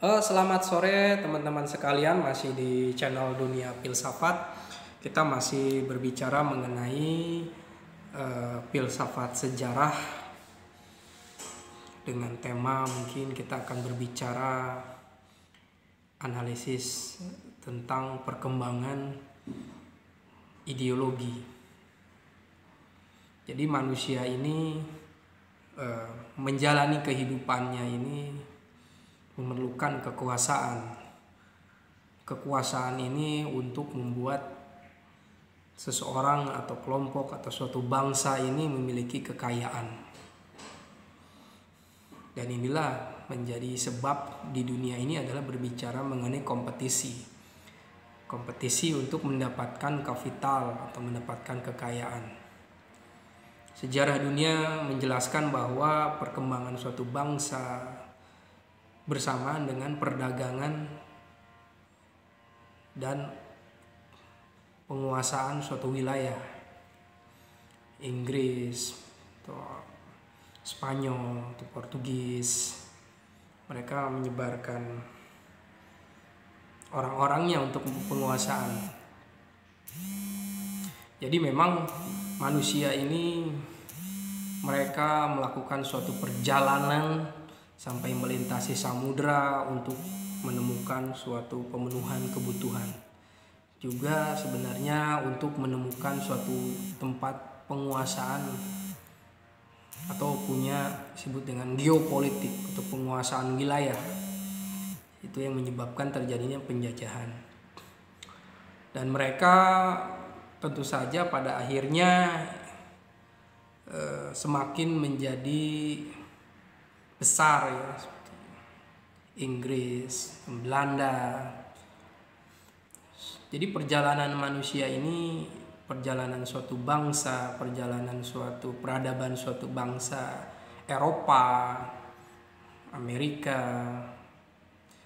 Selamat sore teman-teman sekalian, masih di channel Dunia Filsafat. Kita masih berbicara mengenai filsafat sejarah dengan tema mungkin kita akan berbicara analisis tentang perkembangan ideologi. Jadi manusia ini menjalani kehidupannya ini memerlukan kekuasaan. Kekuasaan ini untuk membuat seseorang atau kelompok atau suatu bangsa ini memiliki kekayaan. Dan inilah menjadi sebab di dunia ini adalah berbicara mengenai kompetisi. Kompetisi untuk mendapatkan kapital atau mendapatkan kekayaan. Sejarah dunia menjelaskan bahwa perkembangan suatu bangsa bersamaan dengan perdagangan dan penguasaan suatu wilayah. Inggris atau Spanyol atau Portugis, mereka menyebarkan orang-orangnya untuk penguasaan. Jadi memang manusia ini mereka melakukan suatu perjalanan sampai melintasi samudra untuk menemukan suatu pemenuhan kebutuhan. Juga sebenarnya untuk menemukan suatu tempat penguasaan atau punya disebut dengan geopolitik atau penguasaan wilayah. Itu yang menyebabkan terjadinya penjajahan. Dan mereka tentu saja pada akhirnya semakin menjadi besar ya, seperti Inggris, Belanda. Jadi perjalanan manusia ini, perjalanan suatu bangsa, perjalanan suatu peradaban suatu bangsa, Eropa, Amerika,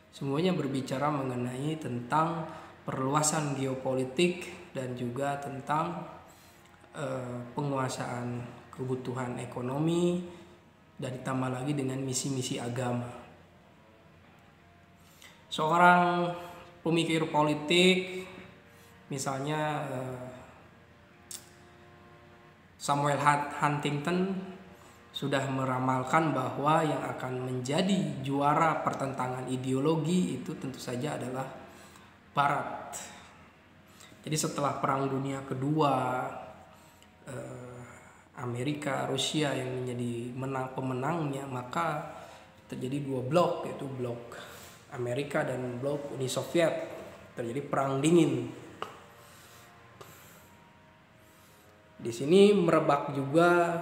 semuanya berbicara mengenai tentang perluasan geopolitik dan juga tentang penguasaan kebutuhan ekonomi, dan ditambah lagi dengan misi-misi agama. Seorang pemikir politik, misalnya Samuel Huntington, sudah meramalkan bahwa yang akan menjadi juara pertentangan ideologi itu tentu saja adalah Barat. Jadi setelah Perang Dunia Kedua, Amerika, Rusia yang menjadi pemenangnya, maka terjadi dua blok, yaitu blok Amerika dan blok Uni Soviet. Terjadi perang dingin. Di sini merebak juga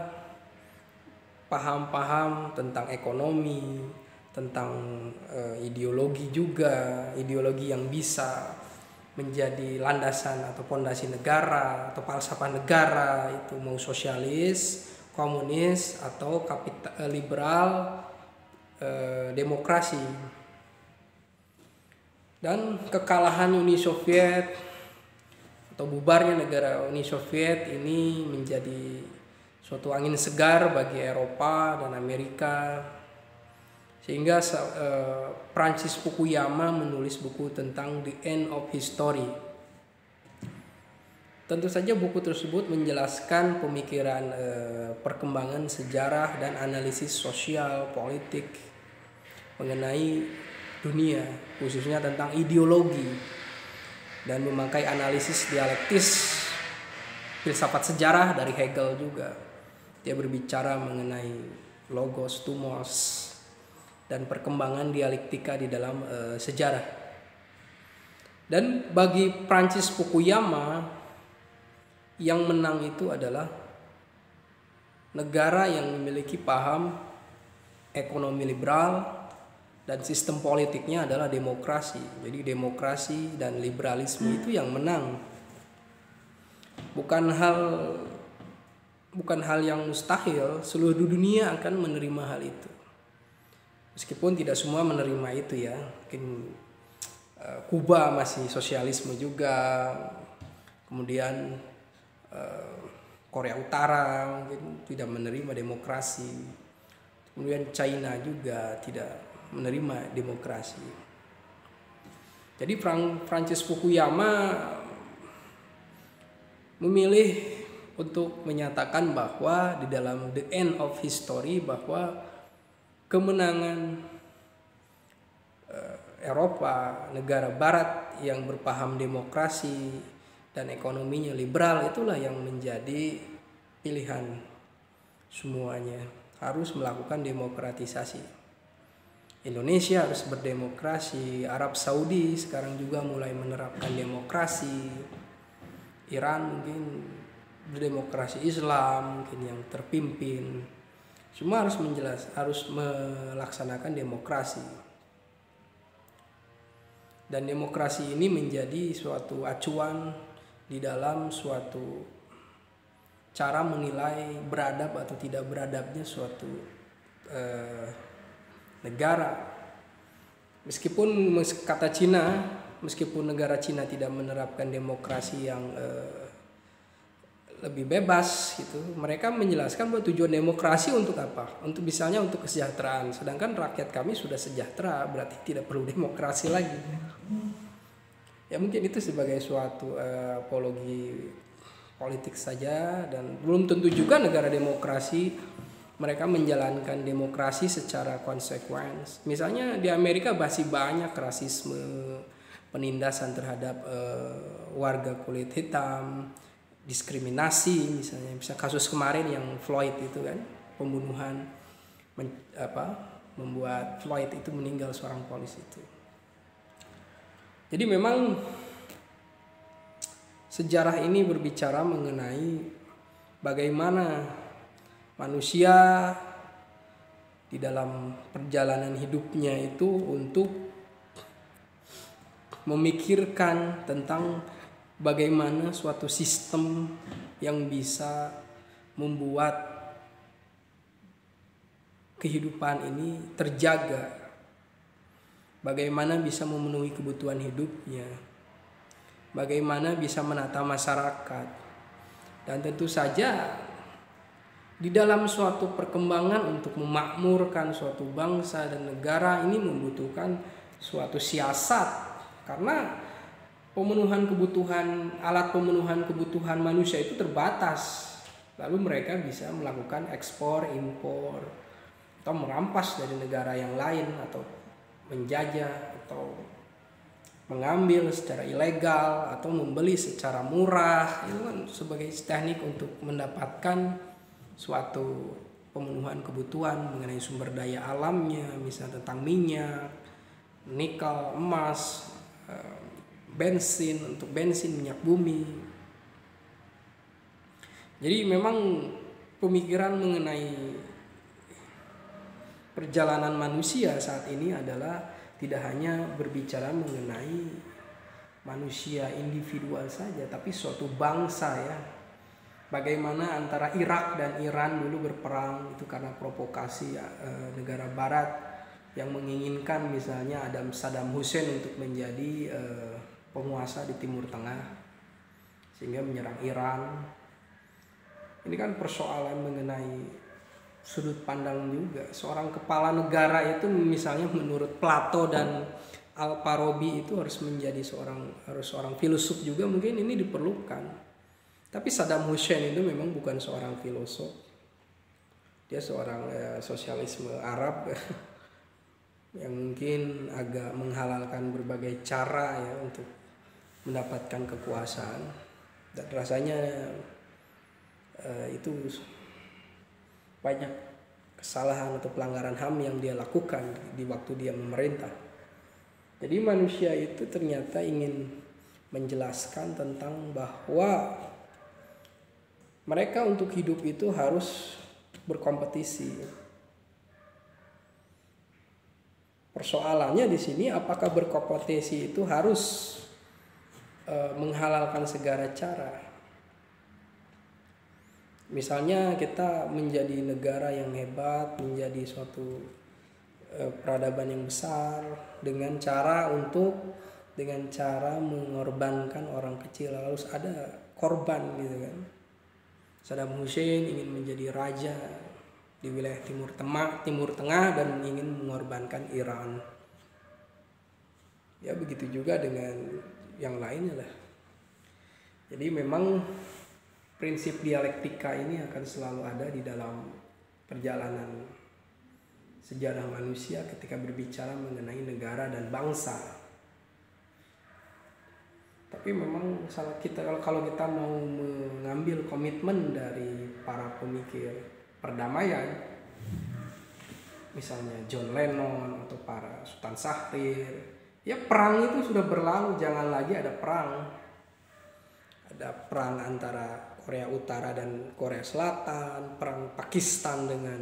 paham-paham tentang ekonomi, tentang ideologi juga, ideologi yang bisa menjadi landasan atau fondasi negara atau falsafah negara, itu mau sosialis, komunis atau liberal, demokrasi. Dan kekalahan Uni Soviet atau bubarnya negara Uni Soviet ini menjadi suatu angin segar bagi Eropa dan Amerika, sehingga Francis Fukuyama menulis buku tentang The End of History. Tentu saja buku tersebut menjelaskan pemikiran perkembangan sejarah dan analisis sosial politik mengenai dunia, khususnya tentang ideologi, dan memakai analisis dialektis filsafat sejarah dari Hegel juga. Dia berbicara mengenai logos, thumos, dan perkembangan dialektika di dalam sejarah. Dan bagi Francis Fukuyama, yang menang itu adalah negara yang memiliki paham ekonomi liberal dan sistem politiknya adalah demokrasi. Jadi demokrasi dan liberalisme itu yang menang. Bukan hal yang mustahil, seluruh dunia akan menerima hal itu. Meskipun tidak semua menerima itu ya. Mungkin Kuba masih sosialisme juga. Kemudian Korea Utara mungkin tidak menerima demokrasi. Kemudian China juga tidak menerima demokrasi. Jadi Francis Fukuyama memilih untuk menyatakan bahwa di dalam The End of History bahwa kemenangan Eropa, negara barat yang berpaham demokrasi dan ekonominya liberal itulah yang menjadi pilihan semuanya. Harus melakukan demokratisasi. Indonesia harus berdemokrasi, Arab Saudi sekarang juga mulai menerapkan demokrasi, Iran mungkin berdemokrasi Islam mungkin yang terpimpin. Semua harus melaksanakan demokrasi. Dan demokrasi ini menjadi suatu acuan di dalam suatu cara menilai beradab atau tidak beradabnya suatu negara. Meskipun kata Cina, meskipun negara Cina tidak menerapkan demokrasi yang lebih bebas gitu, mereka menjelaskan bahwa tujuan demokrasi untuk apa? Untuk misalnya untuk kesejahteraan. Sedangkan rakyat kami sudah sejahtera, berarti tidak perlu demokrasi lagi. Ya mungkin itu sebagai suatu apologi politik saja, dan belum tentu juga negara demokrasi mereka menjalankan demokrasi secara konsekuens. Misalnya di Amerika masih banyak rasisme, penindasan terhadap warga kulit hitam, diskriminasi misalnya kasus kemarin yang Floyd itu kan, pembunuhan membuat Floyd itu meninggal, seorang polisi itu. Jadi memang sejarah ini berbicara mengenai bagaimana manusia di dalam perjalanan hidupnya itu untuk memikirkan tentang bagaimana suatu sistem yang bisa membuat kehidupan ini terjaga, bagaimana bisa memenuhi kebutuhan hidupnya, bagaimana bisa menata masyarakat. Dan tentu saja di dalam suatu perkembangan untuk memakmurkan suatu bangsa dan negara ini membutuhkan suatu siasat, karena alat pemenuhan kebutuhan manusia itu terbatas. Lalu mereka bisa melakukan ekspor, impor, atau merampas dari negara yang lain, atau menjajah, atau mengambil secara ilegal, atau membeli secara murah. Itu kan sebagai teknik untuk mendapatkan suatu pemenuhan kebutuhan mengenai sumber daya alamnya, misalnya tentang minyak, nikel, emas, bensin, minyak bumi. Jadi memang pemikiran mengenai perjalanan manusia saat ini adalah tidak hanya berbicara mengenai manusia individual saja, tapi suatu bangsa ya. Bagaimana antara Irak dan Iran dulu berperang itu karena provokasi negara barat yang menginginkan misalnya Saddam Hussein untuk menjadi penguasa di Timur Tengah, sehingga menyerang Iran. Ini kan persoalan mengenai sudut pandang juga. Seorang kepala negara itu misalnya menurut Plato dan Al-Farabi itu harus seorang filosof juga, mungkin ini diperlukan. Tapi Saddam Hussein itu memang bukan seorang filosof. Dia seorang sosialisme Arab yang mungkin agak menghalalkan berbagai cara ya untuk mendapatkan kekuasaan, dan rasanya itu banyak kesalahan atau pelanggaran HAM yang dia lakukan di waktu dia memerintah. Jadi manusia itu ternyata ingin menjelaskan tentang bahwa mereka untuk hidup itu harus berkompetisi. Persoalannya di sini apakah berkompetisi itu harus menghalalkan segala cara. Misalnya kita menjadi negara yang hebat, menjadi suatu peradaban yang besar dengan cara mengorbankan orang kecil, lalu ada korban gitu kan. Saddam Hussein ingin menjadi raja, di wilayah Timur Tengah dan ingin mengorbankan Iran. Ya begitu juga dengan yang lainnya lah. Jadi memang prinsip dialektika ini akan selalu ada di dalam perjalanan sejarah manusia ketika berbicara mengenai negara dan bangsa. Tapi memang kalau kita mau mengambil komitmen dari para pemikir perdamaian, misalnya John Lennon atau para Sultan Syahrir, ya perang itu sudah berlalu, jangan lagi ada perang. Ada perang antara Korea Utara dan Korea Selatan, perang Pakistan dengan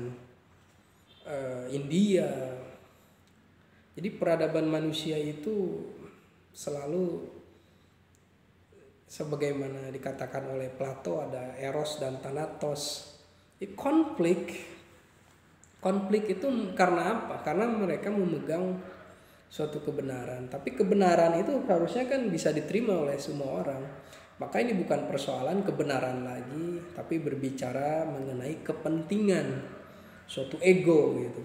India. Jadi peradaban manusia itu selalu sebagaimana dikatakan oleh Plato, ada eros dan thanatos. Konflik itu karena apa? Karena mereka memegang suatu kebenaran. Tapi kebenaran itu harusnya kan bisa diterima oleh semua orang. Maka ini bukan persoalan kebenaran lagi, tapi berbicara mengenai kepentingan, suatu ego gitu.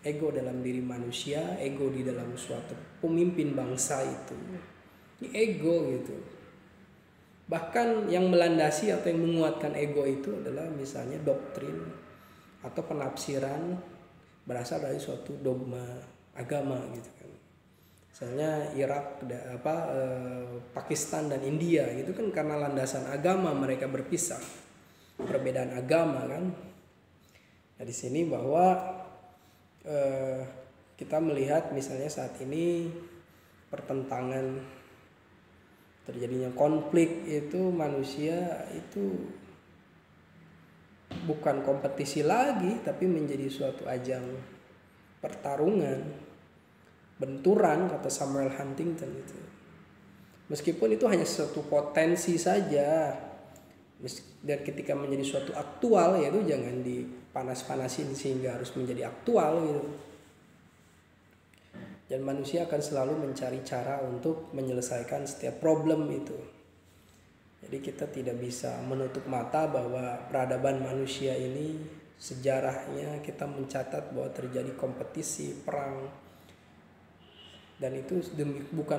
Ego dalam diri manusia, ego di dalam suatu pemimpin bangsa itu. Ini ego gitu. Bahkan yang melandasi atau yang menguatkan ego itu adalah misalnya doktrin atau penafsiran berasal dari suatu dogma agama gitu kan. Misalnya Irak, Pakistan dan India gitu kan karena landasan agama mereka berpisah, perbedaan agama kan. Nah di sini bahwa kita melihat misalnya saat ini pertentangan, terjadinya konflik itu manusia itu bukan kompetisi lagi tapi menjadi suatu ajang pertarungan, benturan kata Samuel Huntington itu. Meskipun itu hanya suatu potensi saja, dan ketika menjadi suatu aktual yaitu jangan dipanas-panasin sehingga harus menjadi aktual gitu. Dan manusia akan selalu mencari cara untuk menyelesaikan setiap problem itu. Jadi kita tidak bisa menutup mata bahwa peradaban manusia ini sejarahnya kita mencatat bahwa terjadi kompetisi, perang, dan itu bukan